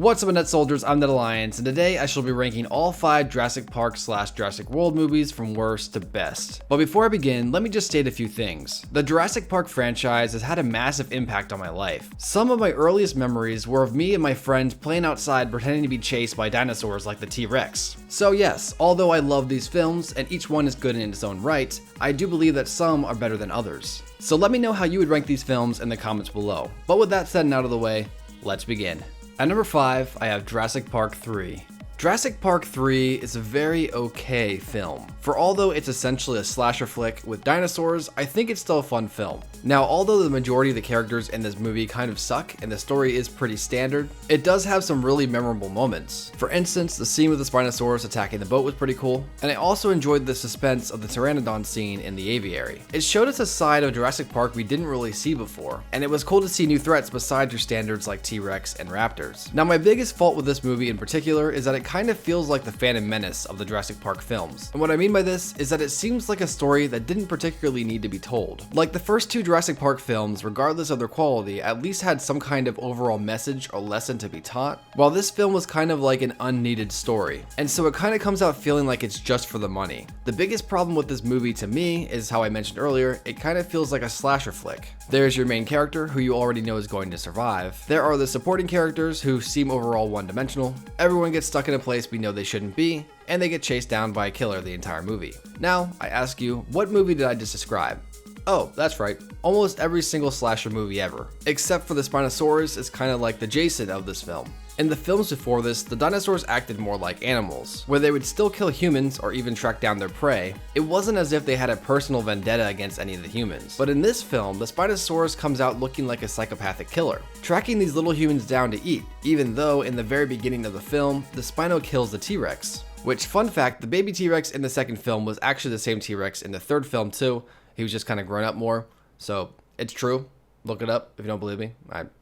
What's up, Net Soldiers? I'm Ned Alliance, and today I shall be ranking all 5 Jurassic Park / Jurassic World movies from worst to best. But before I begin, let me just state a few things. The Jurassic Park franchise has had a massive impact on my life. Some of my earliest memories were of me and my friends playing outside pretending to be chased by dinosaurs like the T-Rex. So yes, although I love these films and each one is good in its own right, I do believe that some are better than others. So let me know how you would rank these films in the comments below. But with that said and out of the way, let's begin. At number 5, I have Jurassic Park 3. Jurassic Park 3 is a very okay film. For although it's essentially a slasher flick with dinosaurs, I think it's still a fun film. Now, although the majority of the characters in this movie kind of suck and the story is pretty standard, it does have some really memorable moments. For instance, the scene with the Spinosaurus attacking the boat was pretty cool, and I also enjoyed the suspense of the Pteranodon scene in the aviary. It showed us a side of Jurassic Park we didn't really see before, and it was cool to see new threats besides your standards like T-Rex and raptors. Now, my biggest fault with this movie in particular is that it kind of feels like the Phantom Menace of the Jurassic Park films. And what I mean by this is that it seems like a story that didn't particularly need to be told. Like the first 2 Jurassic Park films, regardless of their quality, at least had some kind of overall message or lesson to be taught, while this film was kind of like an unneeded story. And so it kind of comes out feeling like it's just for the money. The biggest problem with this movie to me is how I mentioned earlier, it kind of feels like a slasher flick. There's your main character who you already know is going to survive. There are the supporting characters who seem overall one-dimensional. Everyone gets stuck in a place we know they shouldn't be, and they get chased down by a killer the entire movie. Now, I ask you, what movie did I just describe? Oh, that's right, almost every single slasher movie ever. Except for the Spinosaurus is kind of like the Jason of this film. In the films before this, the dinosaurs acted more like animals, where they would still kill humans or even track down their prey. It wasn't as if they had a personal vendetta against any of the humans. But in this film, the Spinosaurus comes out looking like a psychopathic killer, tracking these little humans down to eat, even though in the very beginning of the film, the Spino kills the T-Rex. Which, fun fact, the baby T-Rex in the second film was actually the same T-Rex in the third film too. He was just kind of grown up more, so it's true. Look it up if you don't believe me.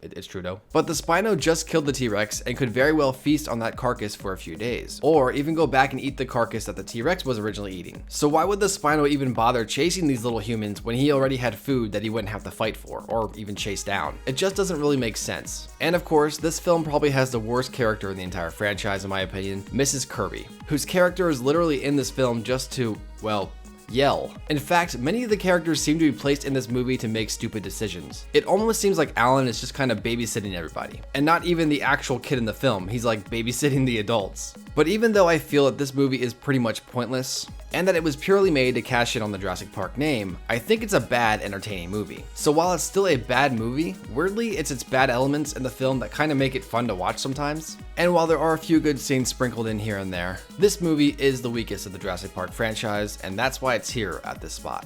It's true though. But the Spino just killed the T-Rex and could very well feast on that carcass for a few days, or even go back and eat the carcass that the T-Rex was originally eating. So why would the Spino even bother chasing these little humans when he already had food that he wouldn't have to fight for, or even chase down? It just doesn't really make sense. And of course, this film probably has the worst character in the entire franchise in my opinion, Mrs. Kirby, whose character is literally in this film just to, well, yell. In fact, many of the characters seem to be placed in this movie to make stupid decisions. It almost seems like Alan is just kind of babysitting everybody, and not even the actual kid in the film, he's like babysitting the adults. But even though I feel that this movie is pretty much pointless, and that it was purely made to cash in on the Jurassic Park name, I think it's a bad, entertaining movie. So while it's still a bad movie, weirdly it's its bad elements in the film that kind of make it fun to watch sometimes. And while there are a few good scenes sprinkled in here and there, this movie is the weakest of the Jurassic Park franchise, and that's why it's here at this spot.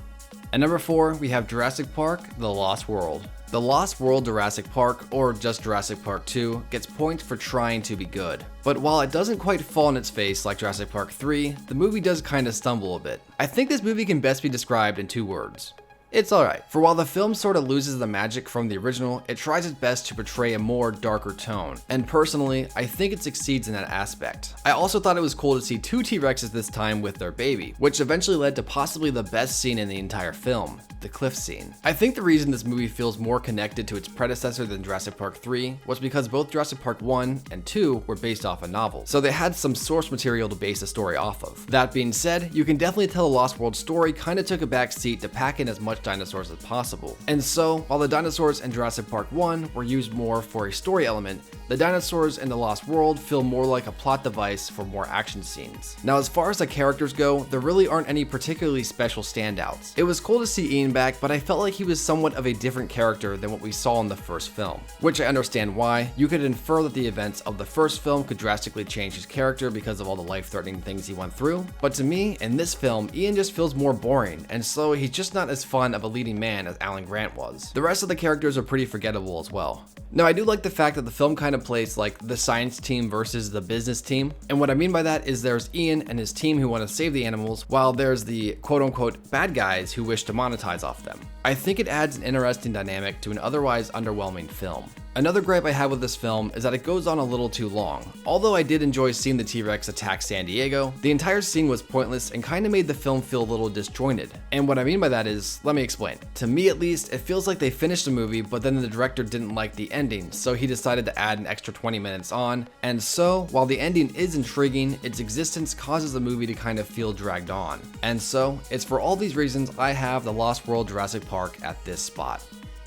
At number 4, we have Jurassic Park: The Lost World. The Lost World Jurassic Park, or just Jurassic Park 2, gets points for trying to be good. But while it doesn't quite fall on its face like Jurassic Park 3, the movie does kind of stumble a bit. I think this movie can best be described in 2 words. It's alright. For while the film sort of loses the magic from the original, it tries its best to portray a more darker tone. And personally, I think it succeeds in that aspect. I also thought it was cool to see 2 T-Rexes this time with their baby, which eventually led to possibly the best scene in the entire film, the cliff scene. I think the reason this movie feels more connected to its predecessor than Jurassic Park 3 was because both Jurassic Park 1 and 2 were based off a novel, so they had some source material to base the story off of. That being said, you can definitely tell the Lost World story kind of took a back seat to pack in as much dinosaurs as possible. And so, while the dinosaurs in Jurassic Park 1 were used more for a story element, the dinosaurs in the Lost World feel more like a plot device for more action scenes. Now, as far as the characters go, there really aren't any particularly special standouts. It was cool to see Ian back, but I felt like he was somewhat of a different character than what we saw in the first film, which I understand why. You could infer that the events of the first film could drastically change his character because of all the life-threatening things he went through, but to me, in this film, Ian just feels more boring, and so he's just not as fun of a leading man as Alan Grant was. The rest of the characters are pretty forgettable as well. Now, I do like the fact that the film kind of plays like the science team versus the business team, and what I mean by that is there's Ian and his team who want to save the animals, while there's the quote-unquote bad guys who wish to monetize off them. I think it adds an interesting dynamic to an otherwise underwhelming film. Another gripe I have with this film is that it goes on a little too long. Although I did enjoy seeing the T-Rex attack San Diego, the entire scene was pointless and kind of made the film feel a little disjointed. And what I mean by that is, let me explain. To me at least, it feels like they finished the movie, but then the director didn't like the ending, so he decided to add an extra 20 minutes on. And so, while the ending is intriguing, its existence causes the movie to kind of feel dragged on. And so, it's for all these reasons I have The Lost World Jurassic Park at this spot.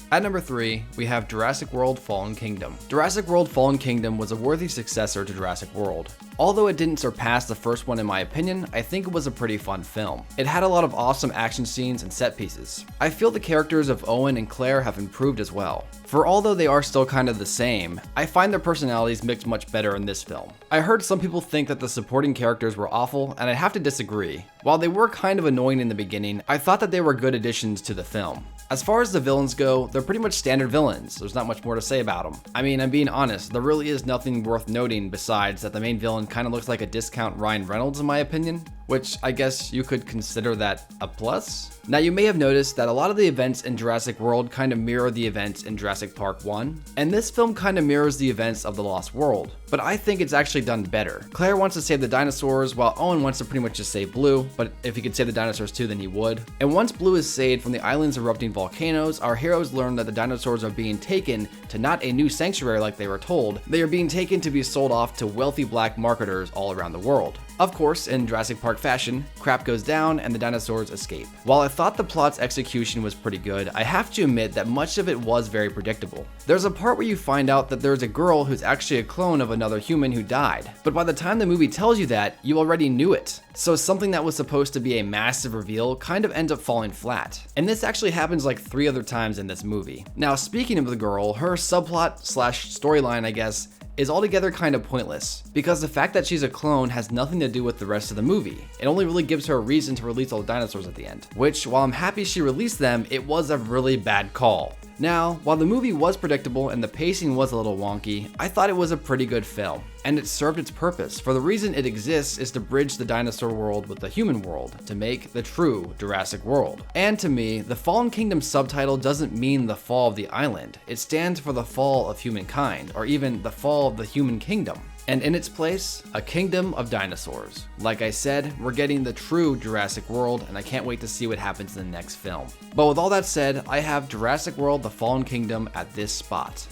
At number 3, we have Jurassic World Fallen Kingdom. Jurassic World Fallen Kingdom was a worthy successor to Jurassic World. Although it didn't surpass the first one in my opinion, I think it was a pretty fun film. It had a lot of awesome action scenes and set pieces. I feel the characters of Owen and Claire have improved as well. For although they are still kind of the same, I find their personalities mixed much better in this film. I heard some people think that the supporting characters were awful, and I have to disagree. While they were kind of annoying in the beginning, I thought that they were good additions to the film. As far as the villains go, they're pretty much standard villains. There's not much more to say about them. I mean, I'm being honest, there really is nothing worth noting besides that the main villain kind of looks like a discount Ryan Reynolds in my opinion, which I guess you could consider that a plus. Now you may have noticed that a lot of the events in Jurassic World kind of mirror the events in Jurassic Park 1, and this film kind of mirrors the events of The Lost World, but I think it's actually done better. Claire wants to save the dinosaurs while Owen wants to pretty much just save Blue, but if he could save the dinosaurs too then he would. And once Blue is saved from the island's erupting volcanoes, our heroes learn that the dinosaurs are being taken to not a new sanctuary like they were told, they are being taken to be sold off to wealthy black marketers all around the world. Of course, in Jurassic Park fashion, crap goes down and the dinosaurs escape. While I thought the plot's execution was pretty good, I have to admit that much of it was very predictable. There's a part where you find out that there's a girl who's actually a clone of another human who died, but by the time the movie tells you that, you already knew it. So something that was supposed to be a massive reveal kind of ends up falling flat. And this actually happens like 3 other times in this movie. Now speaking of the girl, her subplot slash storyline I guess, is altogether kind of pointless, because the fact that she's a clone has nothing to do with the rest of the movie. It only really gives her a reason to release all the dinosaurs at the end, which while I'm happy she released them, it was a really bad call. Now, while the movie was predictable and the pacing was a little wonky, I thought it was a pretty good film, and it served its purpose, for the reason it exists is to bridge the dinosaur world with the human world, to make the true Jurassic World. And to me, the Fallen Kingdom subtitle doesn't mean the fall of the island, it stands for the fall of humankind, or even the fall of the human kingdom. And in its place, a kingdom of dinosaurs. Like I said, we're getting the true Jurassic World, and I can't wait to see what happens in the next film. But with all that said, I have Jurassic World: The Fallen Kingdom at this spot.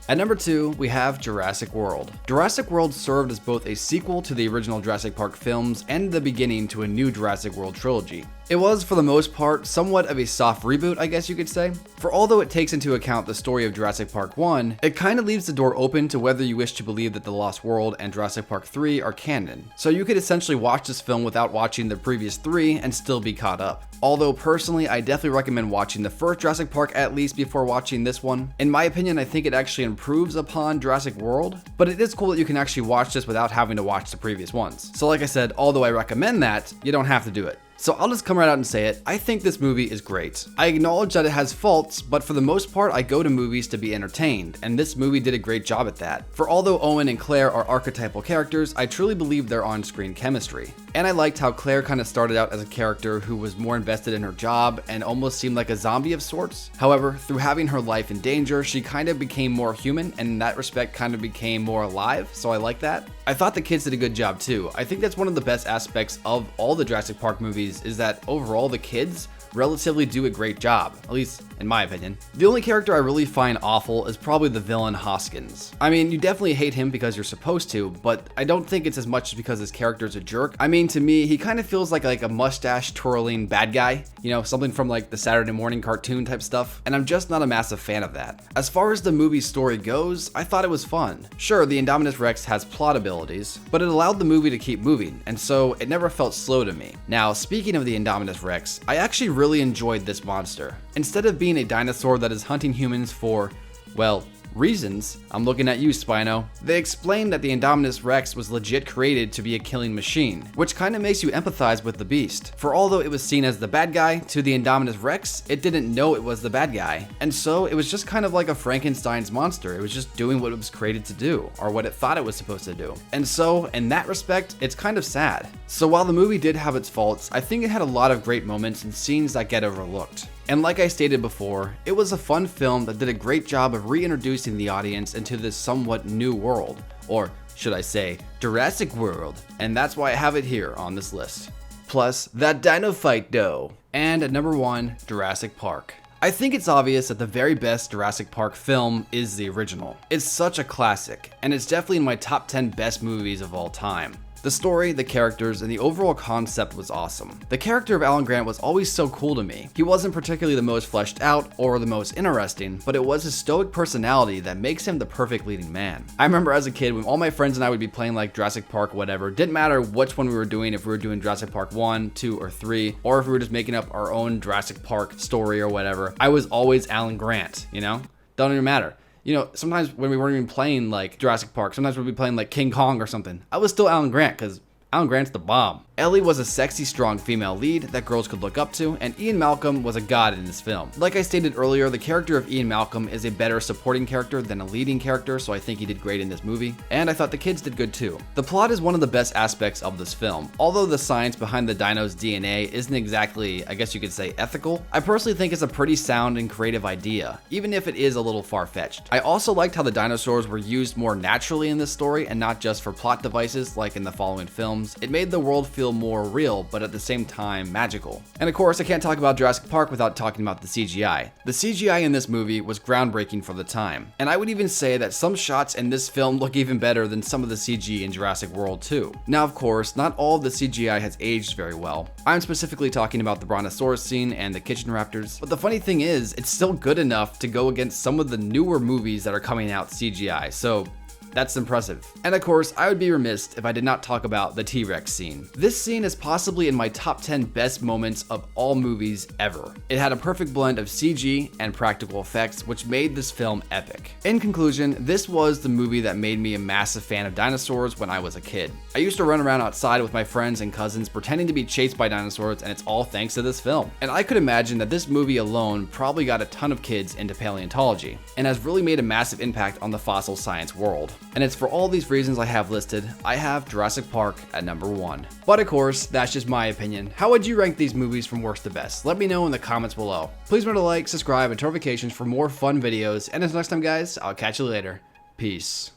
At number 2, we have Jurassic World. Jurassic World served as both a sequel to the original Jurassic Park films and the beginning to a new Jurassic World trilogy. It was, for the most part, somewhat of a soft reboot, I guess you could say. For although it takes into account the story of Jurassic Park 1, it kind of leaves the door open to whether you wish to believe that The Lost World and Jurassic Park 3 are canon. So you could essentially watch this film without watching the previous 3 and still be caught up. Although personally, I definitely recommend watching the first Jurassic Park at least before watching this one. In my opinion, I think it actually improves upon Jurassic World, but it is cool that you can actually watch this without having to watch the previous ones. So like I said, although I recommend that, you don't have to do it. So I'll just come right out and say it, I think this movie is great. I acknowledge that it has faults, but for the most part I go to movies to be entertained, and this movie did a great job at that. For although Owen and Claire are archetypal characters, I truly believe their on-screen chemistry. And I liked how Claire kind of started out as a character who was more invested in her job and almost seemed like a zombie of sorts. However, through having her life in danger, she kind of became more human, and in that respect kind of became more alive, so I like that. I thought the kids did a good job too. I think that's one of the best aspects of all the Jurassic Park movies is that overall the kids relatively do a great job, at least in my opinion. The only character I really find awful is probably the villain Hoskins. I mean, you definitely hate him because you're supposed to, but I don't think it's as much because his character's a jerk. I mean, to me, he kind of feels like a mustache twirling bad guy, you know, something from like the Saturday morning cartoon type stuff, and I'm just not a massive fan of that. As far as the movie's story goes, I thought it was fun. Sure, the Indominus Rex has plot abilities, but it allowed the movie to keep moving, and so it never felt slow to me. Now, speaking of the Indominus Rex, I actually really enjoyed this monster. Instead of being a dinosaur that is hunting humans for, well, reasons, I'm looking at you, Spino. They explained that the Indominus Rex was legit created to be a killing machine, which kind of makes you empathize with the beast. For although it was seen as the bad guy to the Indominus Rex, it didn't know it was the bad guy. And so it was just kind of like a Frankenstein's monster. It was just doing what it was created to do, or what it thought it was supposed to do. And so, in that respect, it's kind of sad. So while the movie did have its faults, I think it had a lot of great moments and scenes that get overlooked. And like I stated before, it was a fun film that did a great job of reintroducing the audience into this somewhat new world, or should I say, Jurassic World, and that's why I have it here on this list. Plus, that dino fight though. And at number 1, Jurassic Park. I think it's obvious that the very best Jurassic Park film is the original. It's such a classic, and it's definitely in my top 10 best movies of all time. The story, the characters, and the overall concept was awesome. The character of Alan Grant was always so cool to me. He wasn't particularly the most fleshed out or the most interesting, but it was his stoic personality that makes him the perfect leading man. I remember as a kid when all my friends and I would be playing like Jurassic Park or whatever, didn't matter which one we were doing, if we were doing Jurassic Park 1, 2, or 3, or if we were just making up our own Jurassic Park story or whatever, I was always Alan Grant, you know? Don't even matter. You know, sometimes when we weren't even playing like Jurassic Park, sometimes we'd be playing like King Kong or something, I was still Alan Grant because Alan Grant's the bomb. Ellie was a sexy, strong female lead that girls could look up to, and Ian Malcolm was a god in this film. Like I stated earlier, the character of Ian Malcolm is a better supporting character than a leading character, so I think he did great in this movie, and I thought the kids did good too. The plot is one of the best aspects of this film. Although the science behind the dino's DNA isn't exactly, I guess you could say, ethical, I personally think it's a pretty sound and creative idea, even if it is a little far-fetched. I also liked how the dinosaurs were used more naturally in this story and not just for plot devices like in the following films. It made the world feel more real, but at the same time magical. And of course, I can't talk about Jurassic Park without talking about the CGI. The CGI in this movie was groundbreaking for the time, and I would even say that some shots in this film look even better than some of the CG in Jurassic World too. Now of course, not all of the CGI has aged very well. I'm specifically talking about the brontosaurus scene and the kitchen raptors, but the funny thing is, it's still good enough to go against some of the newer movies that are coming out CGI, so that's impressive. And of course, I would be remiss if I did not talk about the T-Rex scene. This scene is possibly in my top 10 best moments of all movies ever. It had a perfect blend of CG and practical effects, which made this film epic. In conclusion, this was the movie that made me a massive fan of dinosaurs when I was a kid. I used to run around outside with my friends and cousins pretending to be chased by dinosaurs, and it's all thanks to this film. And I could imagine that this movie alone probably got a ton of kids into paleontology, and has really made a massive impact on the fossil science world. And it's for all these reasons I have listed, I have Jurassic Park at number 1. But of course, that's just my opinion. How would you rank these movies from worst to best? Let me know in the comments below. Please remember to like, subscribe, and turn notifications for more fun videos. And until next time guys, I'll catch you later. Peace.